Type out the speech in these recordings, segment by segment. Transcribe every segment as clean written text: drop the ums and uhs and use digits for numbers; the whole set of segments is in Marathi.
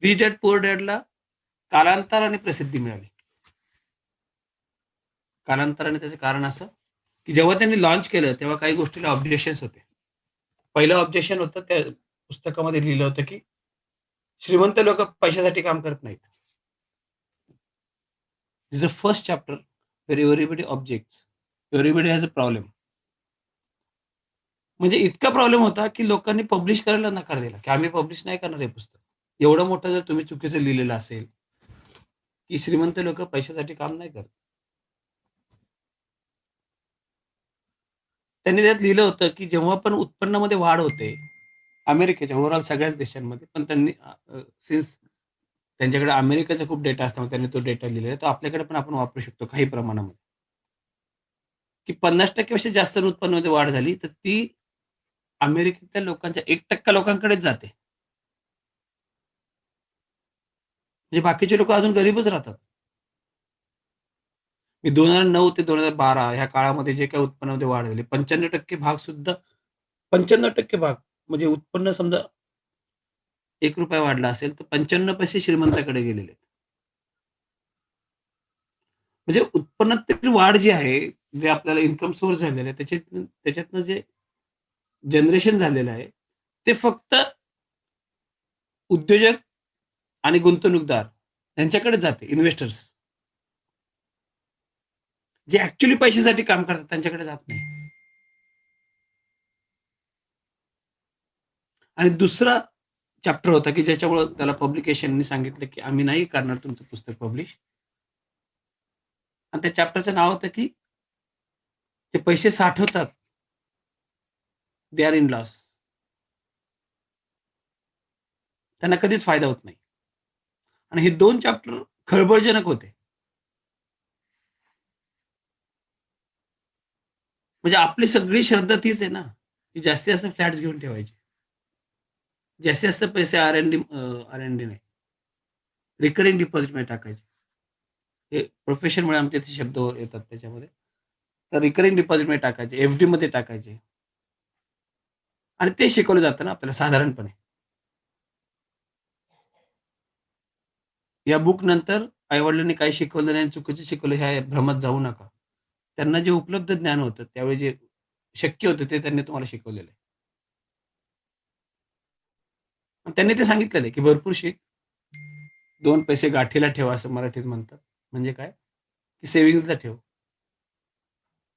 रिच डॅड पुअर डॅडला कालांतराने प्रसिद्धी मिळाली. कालांतराने त्याचं कारण असं, की जेव्हा त्यांनी लॉन्च केलं तेव्हा काही गोष्टीला ऑब्जेक्शन्स होते. पहिलं ऑब्जेक्शन होतं त्या पुस्तकामध्ये लिहिलं होतं, की श्रीमंत लोकं पैशासाठी काम करत नाहीत. This is the first chapter where everybody objects. Everybody has a problem. म्हणजे इतका प्रॉब्लेम होता, की लोकांनी पब्लिश करायला नकार दिला, की आम्ही पब्लिश नाही करणार हे पुस्तक. एवढं मोठं जर तुम्ही चुकीचं लिहिलेलं असेल, की श्रीमंत लोकं पैशासाठी काम नाही करत. त्यांनी त्यात लिहिलं होतं, की जेव्हा पण उत्पन्नामध्ये वाढ होते, अमेरिकेच्या ओव्हरऑल सगळ्याच देशांमध्ये, पण त्यांनी सिन्स त्यांच्याकडे अमेरिकेचा खूप डेटा असल्यामुळे त्यांनी तो डेटा लिहिलेला आहे. तो आपल्याकडे पण आपण वापरू शकतो काही प्रमाणामध्ये, की 50% पेक्षा जास्त जर उत्पन्नामध्ये वाढ झाली, तर ती अमेरिकेतल्या लोकांच्या 1% लोकांकडेच जाते. म्हणजे बाकीचे लोकं अजून गरीबच राहतात. मी 2009 ते 2012 ह्या काळामध्ये जे काही उत्पन्नामध्ये वाढ झाली, 95% भाग सुद्धा 95% भाग म्हणजे उत्पन्न समजा ₹1 वाढला असेल, तर 95 पैसे श्रीमंताकडे गेलेले आहेत. म्हणजे उत्पन्नातील वाढ जी आहे, जे आपल्याला इन्कम सोर्स झालेलं आहे, त्याच्यातनं जे जनरेशन झालेलं आहे, ते फक्त उद्योजक आणि गुंतवणूकदार यांच्याकडेच जाते, इन्व्हेस्टर्स. जे ॲक्चुअली पैशासाठी काम करतात त्यांच्याकडे जात नाही. आणि दुसरा चॅप्टर होता, की ज्याच्यामुळं त्याला पब्लिकेशननी सांगितलं, की आम्ही नाही करणार तुमचं पुस्तक पब्लिश. आणि त्या चॅप्टरचं नाव होतं, की ते पैसे साठवतात, दे आर इन लॉस. त्यांना कधीच फायदा होत नाही. आणि हे 2 चॅप्टर खळबळजनक होते. म्हणजे आपली सगळी श्रद्धा तीच आहे ना, की जास्तीत जास्त फ्लॅट्स घेऊन ठेवायचे. जास्तीत जास्त पैसे आर-एन-डी नाही, रिकरिंग डिपॉझिटमध्ये टाकायचे. हे प्रोफेशनमुळे आमचे ते शब्द येतात त्याच्यामध्ये. तर रिकरिंग डिपॉझिटमध्ये टाकायचे, एफ-डीमध्ये टाकायचे आणि ते शिकवलं जातं ना आपल्याला साधारणपणे. या बुक नंतर आई-वडिलांनी काही शिकवलं नाही आणि चुकीचं शिकवलं ह्या भ्रमात जाऊ नका. त्यांना जे उपलब्ध ज्ञान होतं, त्यावेळी जे शक्य होतं ते त्यांनी तुम्हाला शिकवलेलं आहे. आणि त्यांनी ते सांगितलेलं आहे, की भरपूर शिक, 2 पैसे गाठीला ठेवा असं मराठीत म्हणतात. म्हणजे काय? की सेव्हिंग्जला ठेव.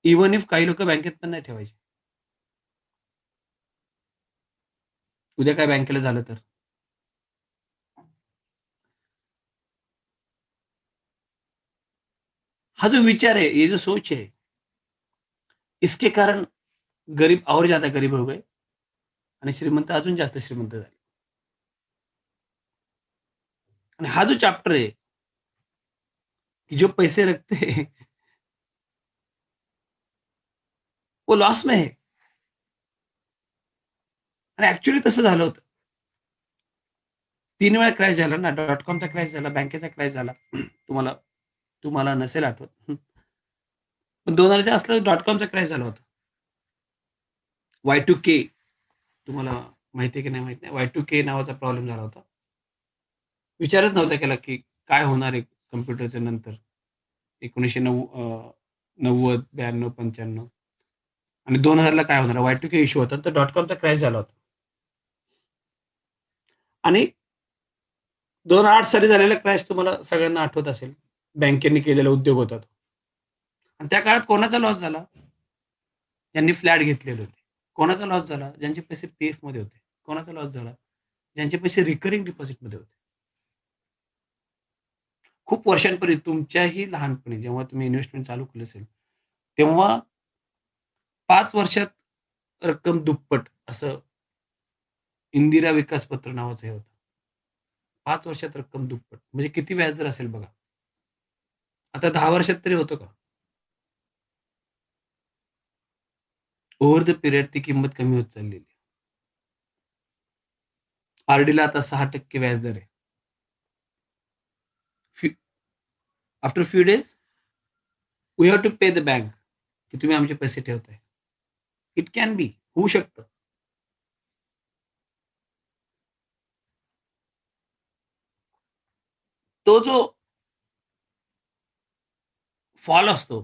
इव्हन इफ काही लोकं बँकेत पण नाही ठेवायचे. उद्या काय बँकेला झालं तर? हा जो विचार है, ये जो सोच है, इसके कारण गरीब और ज़्यादा गरीब हो गए आणि श्रीमंत अजून जास्त श्रीमंत झाले. आणि हा जो चॅप्टर है, की जो पैसे रखते हैं, वो लॉस में है. आणि ॲक्चुअली तसं झालं होतं. 3 वेळा क्रॅश झाला ना. .कॉमचा क्रॅश झाला, बँकेचा क्रॅश झाला. तुम्हाला तुम्हाला नसेल आठवत. पण 2000च्या आसपास .कॉमचा क्रॅश झाला होता. Y2K तुम्हाला माहिती आहे की नाही माहीत नाही. Y2K नावाचा प्रॉब्लेम झाला होता. विचारच नव्हता केला, की काय होणार आहे कॉम्प्युटरच्या नंतर 1990, 92, 95 आणि 2000ला काय होणार? Y2K इश्यू होता. तर .कॉमचा क्रॅश झाला होता. आणि 2008 साली झालेला क्रॅश तुम्हाला सगळ्यांना आठवत असेल. बँकेने केलेला उद्योग होता तो. आणि त्या काळात कोणाचा लॉस झाला? ज्यांनी फ्लॅट घेतलेले होते. कोणाचा लॉस झाला? ज्यांचे पैसे पी-एफमध्ये होते. कोणाचा लॉस झाला? ज्यांचे पैसे रिकरिंग डिपॉझिटमध्ये होते. खूप वर्षांपूर्वी तुमच्याही लहानपणी जेव्हा तुम्ही इन्व्हेस्टमेंट चालू केली असेल, तेव्हा 5 वर्षात रक्कम दुप्पट असं इंदिरा विकास पत्र नावाचं हे होतं. 5 वर्षात रक्कम दुप्पट म्हणजे किती व्याजदर असेल बघा. आता 10 वर्षात तरी होतं का? ओव्हर द पिरियड ती किंमत कमी होत चाललेली आहे. आर-डीला आता 6% व्याजदर आहे. After few days we have to pay the bank की तुम्ही आमचे पैसे ठेवताय. इट कॅन बी होऊ शकतं. तो जो फॉल असतो,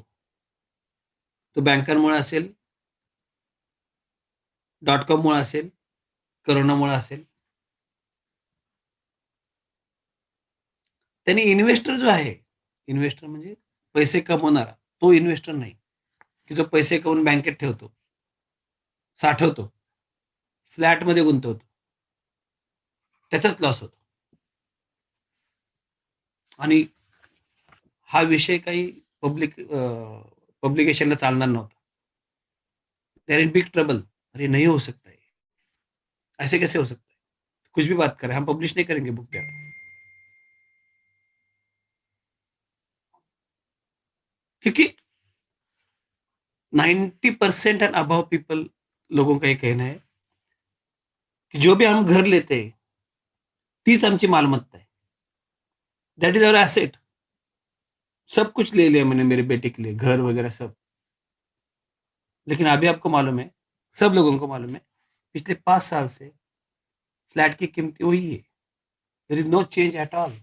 तो बँकांमुळे असेल, .com मुळे असेल, कोरोनामुळे असेल. त्यांनी इन्व्हेस्टर जो आहे, इन्व्हेस्टर म्हणजे पैसे कमवणारा, तो इन्व्हेस्टर नाही, की जो पैसे कमवून बँकेत ठेवतो, साठवतो, फ्लॅटमध्ये गुंतवतो. त्याचाच लॉस होतो. आणि हा विषय काही पब्लिकेशनला चालणार नव्हता. They are in big trouble. अरे नहीं हो सकता है, ऐसे कैसे हो सकता है? कुछ भी बात करें, हम पब्लिश नहीं करेंगे बुक ज़्यादा. क्योंकि 90% एंड अबव पीपल, लोगों का ये कहना है कि जो भी हम घर लेते हैं, तीच आमची मालमत्ता है. That is our asset. सब कुछ ले लिया मैंने मेरे बेटे के लिए, घर वगैरह सब. लेकिन अभी आपको मालूम है, सब लोगों को मालूम है, पिछले 5 साल से फ्लैट की कीमत वही है. There is no change at all.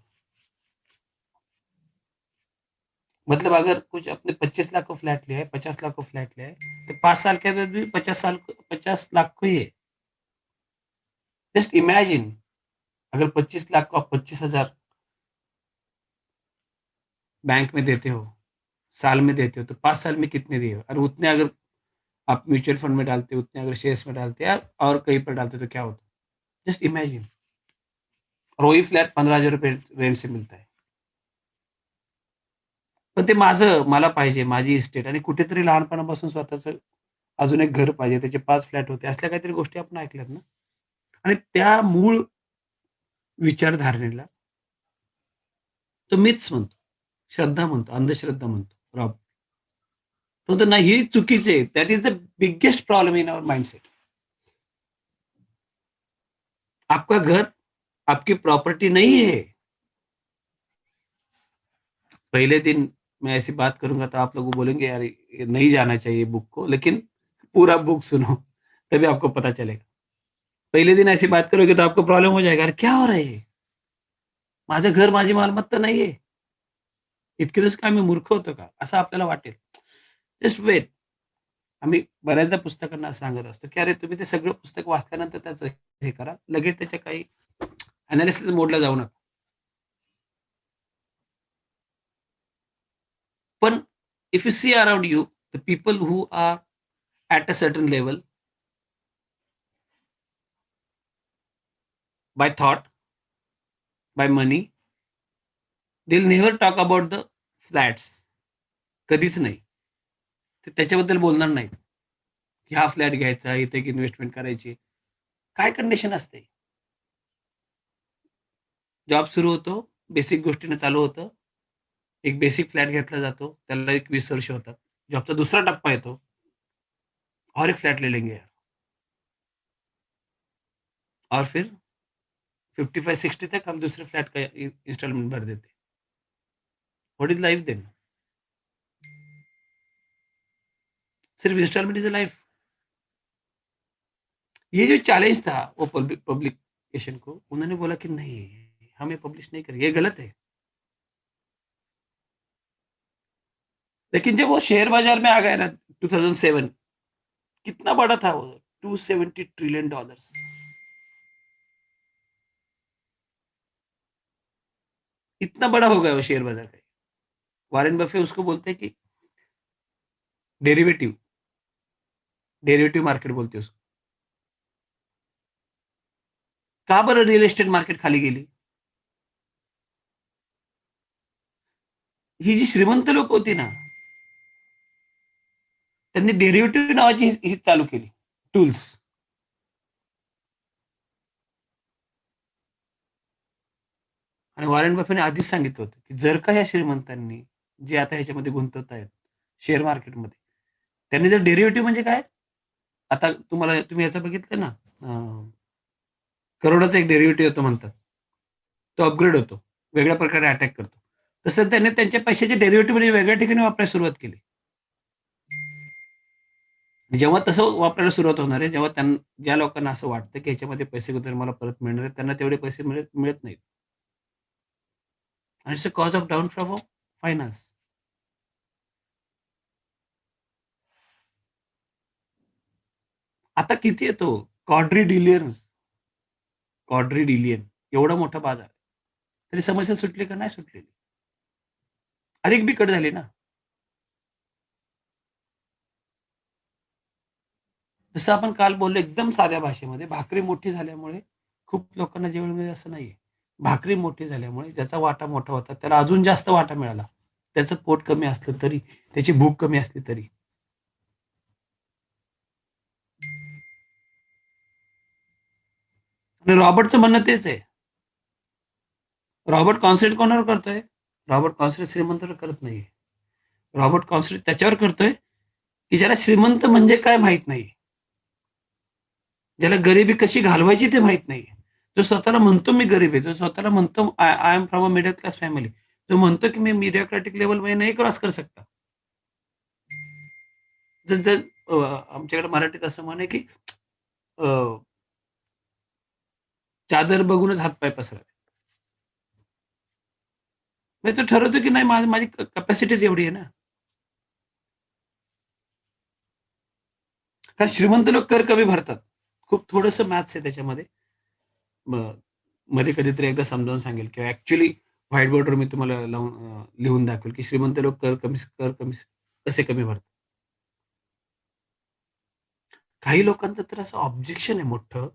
मतलब अगर कुछ अपने 25 लाख को फ्लैट लिया है, 50 लाख को फ्लैट लिया है, तो 5 साल के बाद भी 50 लाख को ही है. जस्ट इमेजिन, अगर 25 लाख को आप 25 हजार बैंक में देते हो, साल में देते हो, तो 5 साल में कितने दिए? और उतने अगर आप म्यूचुअल फंड में डालते, उतने अगर शेयर्स में डालते या और कहीं पर डालते, तो क्या होता? Just imagine. और वही फ्लॅट 15,000 रुपये रेंट से मिळत आहे. पण ते मला पाहिजे, माझी इस्टेट, आणि कुठेतरी लहानपणापासून स्वतःचं अजून एक घर पाहिजे, त्याचे 5 फ्लॅट होते. असल्या काहीतरी गोष्टी आपण ऐकल्यात ना. आणि त्या मूळ विचारधारणेला तो मिथ्स म्हणतो, श्रद्धा म्हणतो, अंधश्रद्धा म्हणतो रॉब. तो म्हणतो नाही, ही चुकीची आहे. That is the biggest problem in our mindset. आपका घर आपकी प्रॉपर्टी नहीं है. पहले दिन मैं ऐसी बात करूंगा तो आप लोग बोलेंगे यार ये नहीं जाना चाहिए बुक को, लेकिन पूरा बुक सुनो, तभी आपको पता चलेगा. पहले दिन ऐसी बात करोगे तो आपको प्रॉब्लम हो जाएगा. अरे क्या हो रहा है? माझं घर माझी मालमत्ता नाहीये. इतके दिवस काय आम्ही मूर्ख होतो का? असं आपल्याला वाटेल. Just wait. आम्ही बऱ्याचदा पुस्तकांना असं सांगत असतो, की अरे तुम्ही ते सगळं पुस्तक वाचल्यानंतर त्याचं हे करा. लगेच त्याच्या काही एनालिसिस मोडला जाऊ नका. पण if you see around you, the people who are at a certain level, by thought, by money, they will never talk about the flats. कधीच नाही. ते त्याच्याबद्दल बोलणार नाहीत, की हा फ्लॅट घ्यायचा, इथे एक इन्व्हेस्टमेंट करायची. काय कंडिशन असते? जॉब सुरू होतो, बेसिक गोष्टीनं चालू होतं. एक बेसिक फ्लॅट घेतला जातो. त्याला एक 20 वर्ष होतात. जॉबचा दुसरा टप्पा येतो. और एक फ्लैट ले लेंगे यार. और फिर 55-60 तक हम दूसरे फ्लैट का इंस्टॉलमेंट भर देते. What is life then? सिर्फ इंस्टॉलमेंट इज अ लाइफ. ये जो चैलेंज था वो पब्लिकेशन को, उन्होंने बोला कि नहीं, हमें पब्लिश नहीं करेंगे, ये गलत है. लेकिन जब वो शेयर बाजार में आ गए ना 2007, कितना बड़ा था वो, $270 ट्रिलियन. इतना बड़ा हो गया वो शेयर बाजार का. वॉरेन बफे उसको बोलते हैं कि डेरिवेटिव, डेरिवेटिव मार्केट बोलते हैं उसको. का बरं रिअल एस्टेट मार्केट खाली गेली? ही जी श्रीमंत लोक होती ना, त्यांनी डेरिव्हेटिव्ह नावाची ही चालू केली, टूल्स. आणि वॉरेन बफेने आधीच सांगितलं होतं, की जर का ह्या श्रीमंतांनी, जे आता ह्याच्यामध्ये गुंतवत आहेत शेअर मार्केटमध्ये, त्यांनी जर डेरिव्हेटिव्ह म्हणजे काय? आता तुम्ही याचं बघितलं ना, करोडाचा एक डेरिव्हेटिव्ह येतो म्हणतात. तो अपग्रेड होतो. वेगळ्या प्रकारे अटॅक करतो. तसं त्यांनी त्यांच्या पैशाचे डेरिव्हेटिव्ह म्हणजे वेगळ्या ठिकाणी वापरायला सुरुवात केली. जेव्हा तसं वापरायला सुरुवात होणार आहे, जेव्हा ज्या लोकांना असं वाटतं, की ह्याच्यामध्ये पैसे गुंतवले मला परत मिळणार आहेत, त्यांना तेवढे पैसे मिळत मिळत नाहीत. आणि it's a cause of downfall of finance. आता किती येतो क्वाड्रिलियन एवढा मोठा बाजार. तरी समस्या सुटली का? नाही सुटलेली. अधिक बिकट झाली ना. जसं आपण काल बोललो एकदम साध्या भाषेमध्ये, भाकरी मोठी झाल्यामुळे खूप लोकांना जेवण मिळेल असं नाहीये. भाकरी मोठी झाल्यामुळे ज्याचा वाटा मोठा होता त्याला अजून जास्त वाटा मिळाला. त्याचं पोट कमी असलं तरी, त्याची भूक कमी असली तरी. आणि रॉबर्टचं म्हणणं तेच आहे. रॉबर्ट कॉन्सन्ट्रेट कोणावर करतोय? रॉबर्ट कॉन्सन्ट्रेट श्रीमंतावर करत नाहीये. रॉबर्ट कॉन्सन्ट्रेट त्याच्यावर करतोय, की ज्याला श्रीमंत म्हणजे काय माहीत नाही. ज्याला गरिबी कशी घालवायची ते माहीत नाही. जो स्वतःला म्हणतो मी गरीब आहे, जो स्वतःला म्हणतो I I am from a middle class family, जो म्हणतो की मी मीडियोक्रेटिक लेव्हलमध्ये नहीं क्रॉस कर सकता. जर जर आमच्याकडे मराठीत असं म्हण आहे, की अ, चादर बघूनच हातपाय पसरावे. म्हणजे तो ठरवतो की नाही माझी माझी कॅपॅसिटीच एवढी आहे ना. कारण श्रीमंत लोक कर कमी भरतात. खूप थोडंसं मॅथ्स आहे त्याच्यामध्ये. मग मध्ये कधीतरी एकदा समजावून सांगेल किंवा ॲक्चुअली व्हाईट बोर्डवर मी तुम्हाला लावून लिहून दाखवेल, की श्रीमंत लोक कर कमी कसे कमी भरतात. काही लोकांचं तर असं ऑब्जेक्शन आहे मोठं,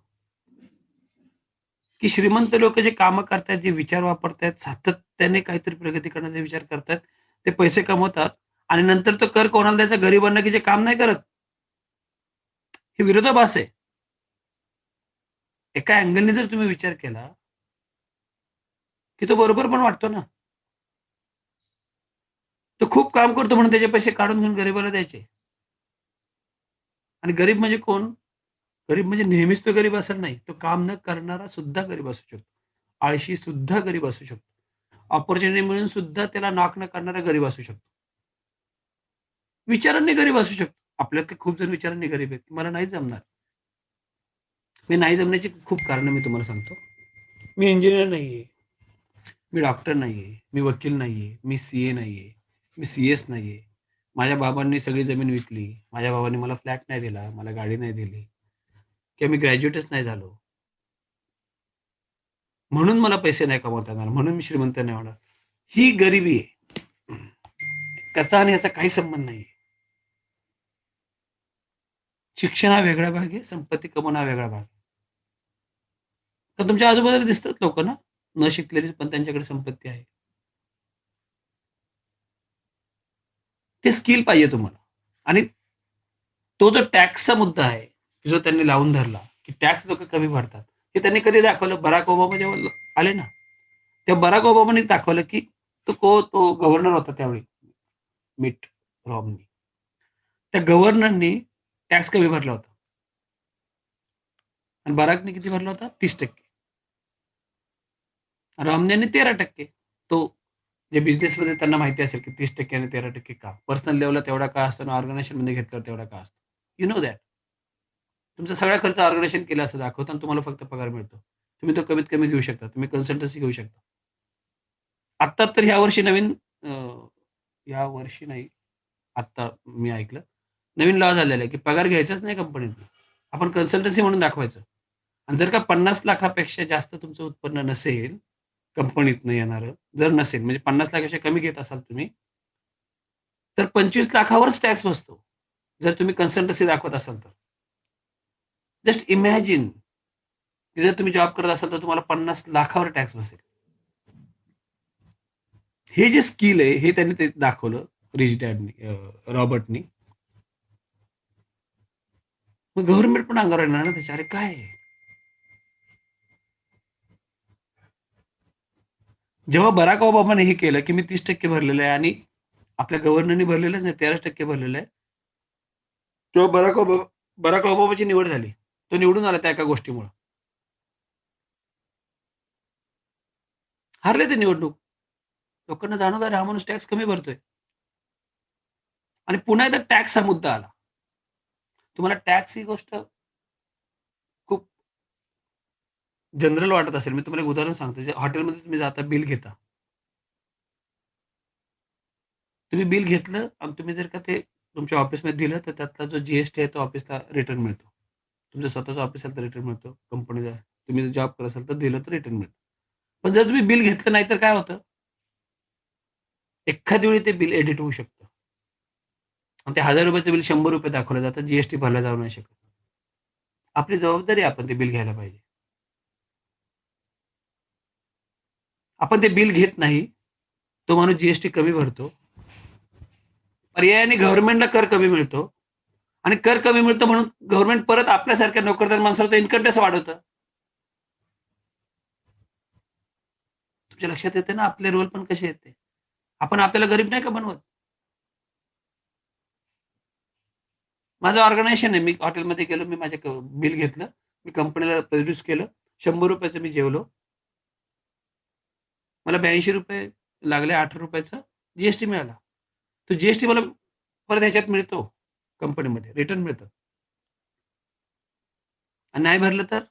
की श्रीमंत लोकं जे कामं करतायत, जे विचार वापरतायत, सातत्याने काहीतरी प्रगती करण्याचा विचार करतायत, ते पैसे कमवतात आणि नंतर तो कर कोणाला द्यायचा? गरिबांना, की जे काम नाही करत. हे विरोधाभास आहे. एका अँगलने जर तुम्ही विचार केला, की तो बरोबर पण वाटतो ना. तो खूप काम करतो म्हणून त्याचे पैसे काढून घेऊन गरिबाला द्यायचे. आणि गरीब म्हणजे कोण? गरीब म्हणजे नेहमीच तो गरीब असेल नाही. तो काम न करणारा सुद्धा गरीब असू शकतो. आळशी सुद्धा गरीब असू शकतो. अपॉर्च्युनिटी मिळून सुद्धा त्याला नॉक न करणारा गरीब असू शकतो. विचारांनी गरीब असू शकतो. आपल्यातले खूप जण विचारांनी गरीब आहेत. मला नाही जमणार. मी नाही जमण्याची खूप कारणं मी तुम्हाला सांगतो. मी इंजिनिअर नाहीये. मी डॉक्टर नाहीये. मी वकील नाहीये. मी सी-ए नाहीये. मी सी-एस नाहीये. माझ्या बाबांनी सगळी जमीन विकली. माझ्या बाबांनी मला फ्लॅट नाही दिला. मला गाडी नाही दिली किंवा मी ग्रॅज्युएटच नाही झालो. म्हणून मला पैसे नाही कमवता येणार. म्हणून मी श्रीमंत नाही होणार. ही गरिबी आहे. त्याचा आणि याचा काही संबंध नाहीये. शिक्षण हा वेगळा भाग आहे. संपत्ती कमवणं हा वेगळा भाग आहे. तर तुमच्या आजूबाजूला दिसतात लोकं ना, न शिकलेली पण त्यांच्याकडे संपत्ती आहे. ते स्किल पाहिजे तुम्हाला आणि तो जो टॅक्सचा मुद्दा आहे, जो त्यांनी लावून धरला, की टॅक्स लोकं कमी भरतात. हे त्यांनी कधी दाखवलं? बराक ओबामा जेव्हा आले ना, तेव्हा बराक ओबामाने दाखवलं, की तो गव्हर्नर होता त्यावेळी, मिट रॉमनी. त्या गव्हर्नरनी टॅक्स कमी भरला होता आणि बराकने किती भरला होता? 30%. रॉमनीने 13%. तो जे बिझनेसमध्ये त्यांना माहिती असेल, की 30% आणि 13% का? पर्सनल लेव्हलला तेवढा का असतो आणि ऑर्गनायझेशनमध्ये घेतल्यावर तेवढा का असतो? You know that. तुमचा सगळा खर्च ऑर्गनायझेशन केला असं दाखवतं आणि तुम्हाला फक्त पगार मिळतो. तुम्ही तो कमीत कमी घेऊ शकता. तुम्ही कन्सल्टन्सी घेऊ शकता. आत्ता तर ह्यावर्षी नवीन यावर्षी नाही, आत्ता मी ऐकलं. नवीन लॉ झालेला आहे, की पगार घ्यायचाच नाही कंपनीतनं. आपण कन्सल्टन्सी म्हणून दाखवायचं. आणि जर का 50,00,000पेक्षा जास्त तुमचं उत्पन्न नसेल, कंपनीतनं येणारं, जर नसेल म्हणजे 50,00,000पेक्षा कमी घेत असाल तुम्ही, तर 25,00,000वरच टॅक्स बसतो. जर तुम्ही कन्सल्टन्सी दाखवत असाल तर. जस्ट इमॅजिन, की जर तुम्ही जॉब करत असाल तर तुम्हाला 50,00,000वर टॅक्स बसेल. हे जे स्किल आहे, हे त्यांनी ते दाखवलं रिच डॅडनी रॉबर्टनी. मग गव्हर्नमेंट पण अंगावर येणार ना त्याच्या. अरे काय आहे? जेव्हा बराक ओबामाने हे केलं, की मी 30% भरलेलं आहे आणि आपल्या गव्हर्नरनी भरलेलंच नाही, 13% भरलेलं आहे. तेव्हा बराक ओबामाची निवड झाली. तो निवडून आला त्या एका गोष्टीमुळं. हारले ते निवडणूक. लोकांना जाणवलं, अरे हा माणूस टॅक्स कमी भरतोय. आणि पुन्हा एकदा टॅक्स हा मुद्दा आला. तुम्हाला टॅक्स ही गोष्ट खूप जनरल वाटत असेल. मी तुम्हाला एक उदाहरण सांगतो. जे हॉटेलमध्ये तुम्ही जाता, बिल घेता. तुम्ही बिल घेतलं आणि तुम्ही जर का ते तुमच्या ऑफिसमध्ये दिलं, तर त्यातला जो जी-एस-टी आहे तो ऑफिसला रिटर्न मिळतो. तुमचं स्वतःचं ऑफिस असेल तर रिटर्न मिळतो. कंपनीचा तुम्ही जर जॉब करत असाल तर दिलं तर रिटर्न मिळतं. पण जर तुम्ही बिल घेतलं नाही तर काय होतं? एखाद्या वेळी ते बिल एडिट होऊ शकतं आणि ते ₹1000 बिल ₹100 दाखवलं जातं. जी भरला जाऊ नाही शकत. आपली जबाबदारी आहे आपण ते बिल घ्यायला पाहिजे. आपण ते बिल घेत नाही. तो माणूस जी कमी भरतो. पर्यायाने गव्हर्नमेंटला कर कमी मिळतो आणि कर कमी मिळतो म्हणून गव्हर्नमेंट परत आपल्यासारख्या नोकरदार माणसाचा इन्कम टॅक्स वाढवतं. तुमच्या लक्षात येते ना आपले रोल पण कसे आहेत ते. आपण आपल्याला गरीब नाही का बनवत. माझं ऑर्गनायझेशन आहे. मी हॉटेलमध्ये गेलो, मी माझे बिल घेतलं. मी कंपनीला प्रोड्यूस केलं. ₹100 चं मी जेवलो. मला ₹82 लागले. ₹18 जी मिळाला. तो जी मला परत ह्याच्यात मिळतो कंपनीमध्ये रिटर्न मिळतं आणि नाही भरलं तर?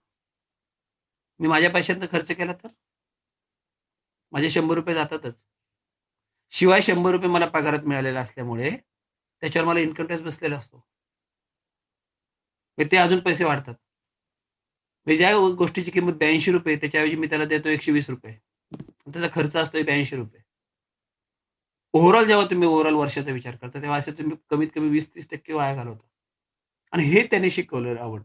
मी माझ्या पैशातनं खर्च केला तर? माझे ₹100 जातातच. शिवाय ₹100 मला पगारात मिळालेला असल्यामुळे त्याच्यावर मला इन्कम टॅक्स बसलेला असतो. मग ते अजून पैसे वाढतात. म्हणजे ज्या गोष्टीची किंमत ₹82 त्याच्याऐवजी मी त्याला देतो ₹120. त्याचा खर्च असतो ₹82. ओव्हरऑल जेव्हा तुम्ही ओव्हरऑल वर्षाचा विचार करता, तेव्हा असे तुम्ही कमीत कमी 20-30% वाया घालवता. आणि हे त्याने शिकवलं आवड.